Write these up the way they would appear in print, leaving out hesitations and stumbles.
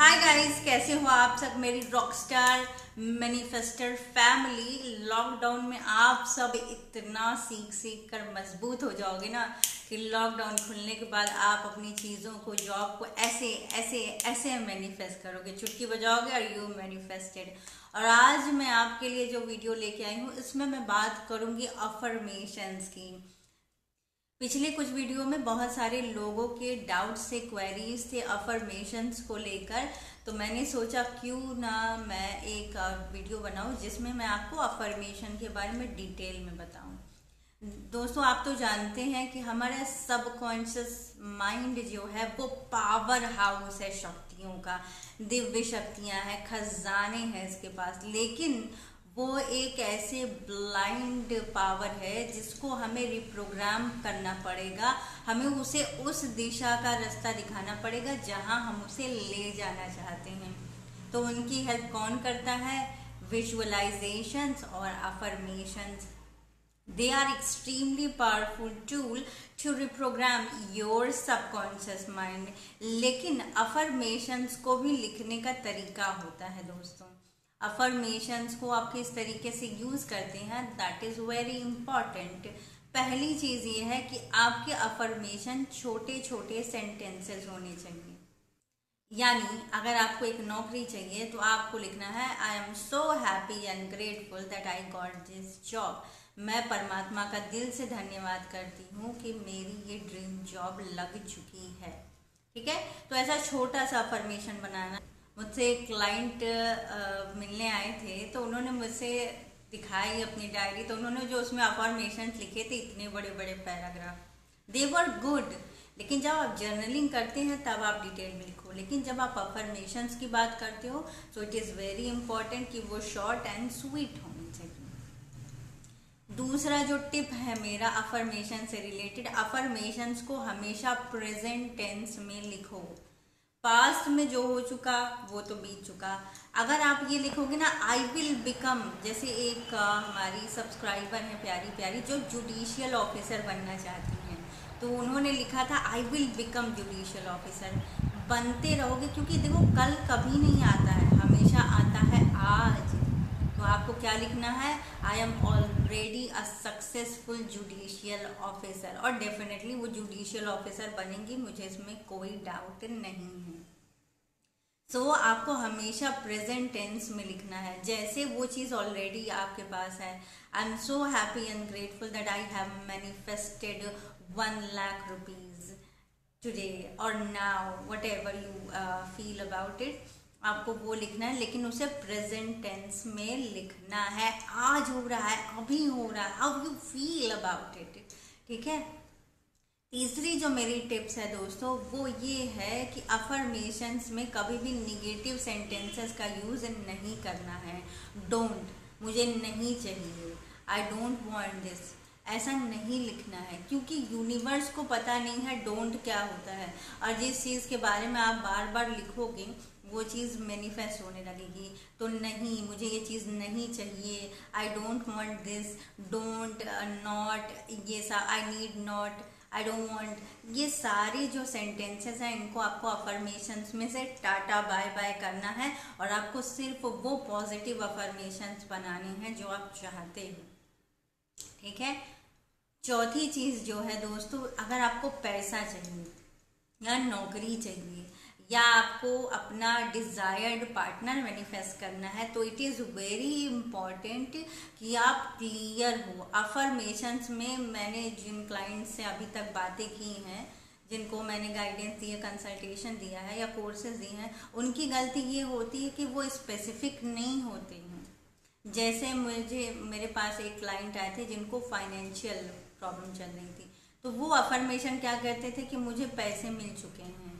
Hi guys, कैसे हो आप सब मेरी रॉकस्टार मैनिफेस्टर फैमिली। लॉकडाउन में आप सब इतना सीख सीख कर मजबूत हो जाओगे ना कि लॉकडाउन खुलने के बाद आप अपनी चीज़ों को, जॉब को ऐसे ऐसे ऐसे मैनिफेस्ट करोगे, चुटकी बजाओगे और यू मैनिफेस्टेड। और आज मैं आपके लिए जो वीडियो लेके आई हूँ इसमें मैं बात करूँगी अफर्मेशंस की। पिछले कुछ वीडियो में बहुत सारे लोगों के डाउट से क्वेरीज थे अफर्मेशंस को लेकर, तो मैंने सोचा क्यों ना मैं एक वीडियो बनाऊं जिसमें मैं आपको अफर्मेशन के बारे में डिटेल में बताऊं। दोस्तों, आप तो जानते हैं कि हमारा सबकॉन्शियस माइंड जो है वो पावर हाउस है शक्तियों का, दिव्य शक्तियां हैं, खजाने हैं इसके पास। लेकिन वो एक ऐसे ब्लाइंड पावर है जिसको हमें रिप्रोग्राम करना पड़ेगा। हमें उसे उस दिशा का रास्ता दिखाना पड़ेगा जहां हम उसे ले जाना चाहते हैं। तो उनकी हेल्प कौन करता है? विजुअलाइजेशंस और affirmations. They are extremely powerful tool to reprogram your subconscious mind। लेकिन अफर्मेशंस को भी लिखने का तरीका होता है दोस्तों। अफर्मेशंस को आप किस तरीके से यूज करते हैं, दैट इज वेरी इंपॉर्टेंट। पहली चीज ये है कि आपके अफर्मेशन छोटे छोटे सेंटेंसेस होने चाहिए। यानी अगर आपको एक नौकरी चाहिए तो आपको लिखना है I am so happy and grateful that I got this job. मैं परमात्मा का दिल से धन्यवाद करती हूँ कि मेरी ये ड्रीम जॉब लग चुकी है। ठीक है, तो ऐसा छोटा सा अफर्मेशन बनाना। मुझसे एक क्लाइंट मिलने आए थे तो उन्होंने मुझसे दिखाई अपनी डायरी, तो उन्होंने जो उसमें अफर्मेशन लिखे थे, इतने बड़े बड़े पैराग्राफ, दे वर गुड। लेकिन जब आप जर्नलिंग करते हैं तब आप डिटेल में लिखो, लेकिन जब आप अफर्मेशंस की बात करते हो तो इट इज़ वेरी इंपॉर्टेंट कि वो शॉर्ट एंड स्वीट होनी चाहिए। दूसरा जो टिप है मेरा अफर्मेशन से रिलेटेड, अफर्मेशंस को हमेशा प्रेजेंट टेंस में लिखो। पास्ट में जो हो चुका वो तो बीत चुका। अगर आप ये लिखोगे ना आई विल बिकम, जैसे एक हमारी सब्सक्राइबर है प्यारी प्यारी जो जुडिशियल ऑफिसर बनना चाहती हैं, तो उन्होंने लिखा था I will become judicial officer. बनते रहोगे, क्योंकि देखो कल कभी नहीं आता है, हमेशा आता है आज। तो आपको क्या लिखना है? I am already a successful judicial officer. और डेफिनेटली वो जुडिशियल ऑफिसर बनेंगी, मुझे इसमें कोई डाउट नहीं है। सो आपको हमेशा प्रेजेंट टेंस में लिखना है, जैसे वो चीज़ ऑलरेडी आपके पास है। I am so happy and grateful that I have manifested 1 lakh rupees today और now, whatever you feel about it, आपको वो लिखना है। लेकिन उसे प्रेजेंट टेंस में लिखना है, आज हो रहा है, अभी हो रहा है, how you feel about it. ठीक है। तीसरी जो मेरी टिप्स है दोस्तों वो ये है कि अफर्मेशंस में कभी भी निगेटिव सेंटेंसेस का यूज नहीं करना है। डोंट, मुझे नहीं चाहिए, आई डोंट वांट दिस, ऐसा नहीं लिखना है, क्योंकि यूनिवर्स को पता नहीं है डोंट क्या होता है। और जिस चीज़ के बारे में आप बार बार लिखोगे वो चीज़ मैनिफेस्ट होने लगेगी। तो नहीं, मुझे ये चीज़ नहीं चाहिए, I don't want this, don't, not, ये सब, I need not, I don't want, ये सारी जो सेंटेंसेस हैं इनको आपको अफर्मेशंस में से टाटा बाय बाय करना है और आपको सिर्फ वो पॉजिटिव अफर्मेशंस बनाने हैं जो आप चाहते हो। ठीक है। चौथी चीज़ जो है दोस्तों, अगर आपको पैसा चाहिए या नौकरी चाहिए या आपको अपना डिज़ायर्ड पार्टनर मैनिफेस्ट करना है, तो इट इज़ वेरी इम्पॉर्टेंट कि आप क्लियर हो। अफर्मेशंस में मैंने जिन क्लाइंट से अभी तक बातें की हैं, जिनको मैंने गाइडेंस दी है, कंसल्टेशन दिया है या कोर्सेज दिए हैं, उनकी गलती ये होती है कि वो स्पेसिफिक नहीं होते हैं। जैसे मेरे पास एक क्लाइंट आए थे जिनको फाइनेंशियल प्रॉब्लम चल रही थी, तो वो अफर्मेशन क्या कहते थे कि मुझे पैसे मिल चुके हैं,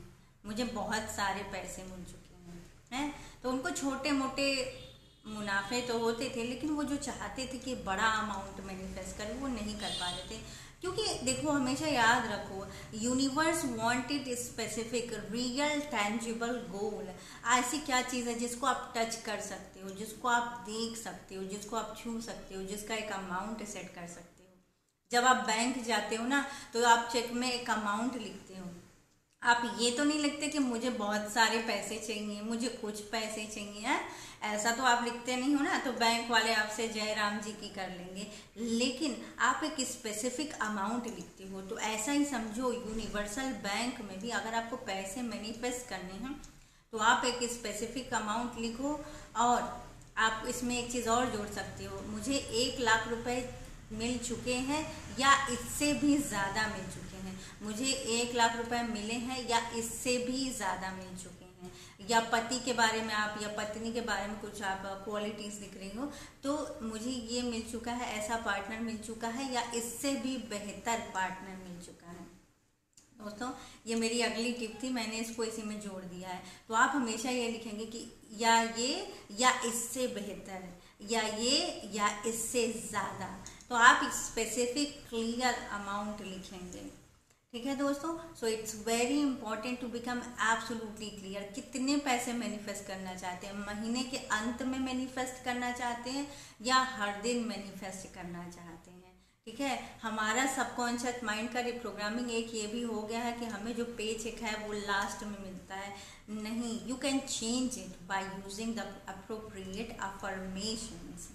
मुझे बहुत सारे पैसे मिल चुके हैं। तो उनको छोटे मोटे मुनाफे तो होते थे, लेकिन वो जो चाहते थे कि बड़ा अमाउंट मैनिफेस्ट करें वो नहीं कर पा रहे थे। क्योंकि देखो, हमेशा याद रखो, universe wanted specific real tangible goal. ऐसी क्या चीज़ है जिसको आप टच कर सकते हो, जिसको आप देख सकते हो, जिसको आप छू सकते हो, जिसका एक अमाउंट सेट कर सकते हो। जब आप बैंक जाते हो ना तो आप चेक में एक अमाउंट लिखते हो, आप ये तो नहीं लिखते कि मुझे बहुत सारे पैसे चाहिए, मुझे कुछ पैसे चाहिए है, ऐसा तो आप लिखते नहीं हो ना, तो बैंक वाले आपसे जय राम जी की कर लेंगे। लेकिन आप एक स्पेसिफिक अमाउंट लिखते हो, तो ऐसा ही समझो यूनिवर्सल बैंक में भी अगर आपको पैसे मैनिफेस्ट करने हैं तो आप एक स्पेसिफिक अमाउंट लिखो। और आप इसमें एक चीज़ और जोड़ सकते हो, मुझे 1 लाख रुपए मिल चुके हैं या इससे भी ज़्यादा मिल चुके हैं, मुझे 1 लाख रुपए मिले हैं या इससे भी ज़्यादा मिल चुके हैं, या पति के बारे में आप या पत्नी के बारे में कुछ आप क्वालिटीज़ लिख रही हो, तो मुझे ये मिल चुका है, ऐसा पार्टनर मिल चुका है या इससे भी बेहतर पार्टनर मिल चुका है। दोस्तों ये मेरी अगली टिप थी, मैंने इसको इसी में जोड़ दिया है। तो आप हमेशा ये लिखेंगे कि या ये या इससे बेहतर, या ये या इससे ज़्यादा। तो आप स्पेसिफिक क्लियर अमाउंट लिखेंगे। ठीक है दोस्तों, so it's very important to become absolutely clear. कितने पैसे मैनिफेस्ट करना चाहते हैं, महीने के अंत में मैनिफेस्ट करना चाहते हैं या हर दिन मैनिफेस्ट करना चाहते हैं। ठीक है, हमारा सबकॉन्शियस माइंड का रिप्रोग्रामिंग एक ये भी हो गया है कि हमें जो पे चेक है वो लास्ट में मिलता है, नहीं, you can change it by using the appropriate affirmations.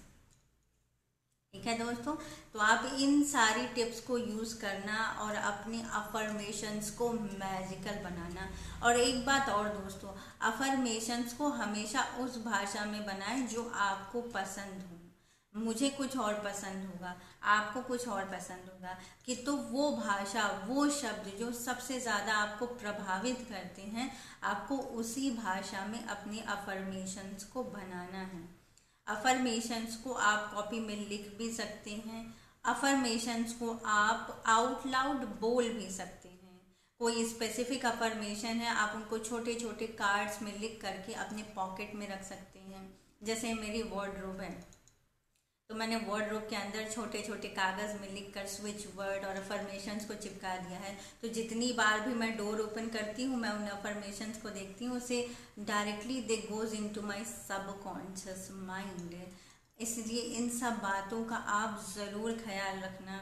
ठीक है दोस्तों, तो आप इन सारी टिप्स को यूज़ करना और अपनी अफर्मेशंस को मैजिकल बनाना। और एक बात और दोस्तों, अफर्मेशंस को हमेशा उस भाषा में बनाएं जो आपको पसंद हो। मुझे कुछ और पसंद होगा, आपको कुछ और पसंद होगा, कि तो वो भाषा, वो शब्द जो सबसे ज़्यादा आपको प्रभावित करते हैं, आपको उसी भाषा में अपने अफर्मेशंस को बनाना है। अफर्मेशंस को आप कॉपी में लिख भी सकते हैं, अफर्मेशंस को आप आउट लाउड बोल भी सकते हैं। कोई स्पेसिफिक अफर्मेशन है, आप उनको छोटे छोटे कार्ड्स में लिख करके अपने पॉकेट में रख सकते हैं। जैसे मेरी वार्डरोब है, तो मैंने वार्डरोब के अंदर छोटे छोटे कागज़ में लिखकर स्विच वर्ड और अफर्मेशंस को चिपका दिया है। तो जितनी बार भी मैं डोर ओपन करती हूँ, मैं उन अफर्मेशंस को देखती हूँ, उसे directly they goes into my subconscious mind. इसलिए इन सब बातों का आप ज़रूर ख्याल रखना।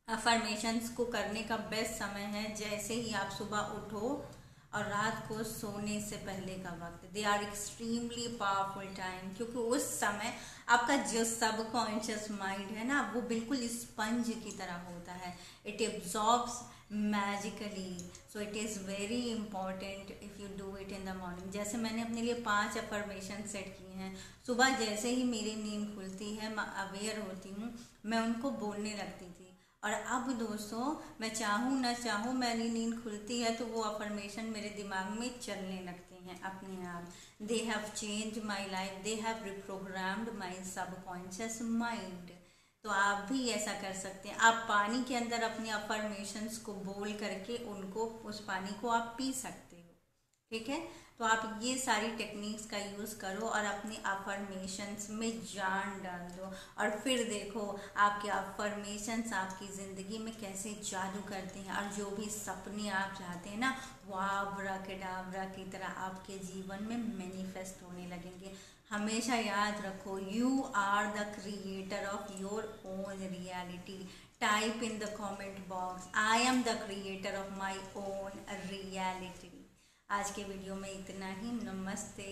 अफर्मेशंस को करने का बेस्ट समय है जैसे ही आप सुबह उठो और रात को सोने से पहले का वक्त। They are extremely powerful time, क्योंकि उस समय आपका जो सबकॉन्शियस माइंड है ना, वो बिल्कुल स्पंज की तरह होता है, it absorbs magically. So it is very important if you do it in the morning. जैसे मैंने अपने लिए 5 अफर्मेशन सेट किए हैं, सुबह जैसे ही मेरी नींद खुलती है, मैं अवेयर होती हूँ, मैं उनको बोलने लगती थी। और अब दोस्तों, मैं चाहूँ ना चाहूँ, मेरी नींद खुलती है तो वो अफर्मेशन मेरे दिमाग में चलने लगते हैं अपने आप। They have change my life, they have reprogrammed my subconscious mind. तो आप भी ऐसा कर सकते हैं। आप पानी के अंदर अपने अफर्मेशंस को बोल करके उनको, उस पानी को आप पी सकते हो। ठीक है, तो आप ये सारी टेक्निक्स का यूज़ करो और अपने अफर्मेशंस में जान डाल दो, और फिर देखो आपके अफर्मेशंस आपकी ज़िंदगी में कैसे जादू करते हैं, और जो भी सपने आप चाहते हैं ना, वो आब्राकडाब्रा की तरह आपके जीवन में मैनिफेस्ट होने लगेंगे। हमेशा याद रखो, you are the creator of your own reality. Type in the comment box, I am the creator of my own reality. आज के वीडियो में इतना ही। नमस्ते।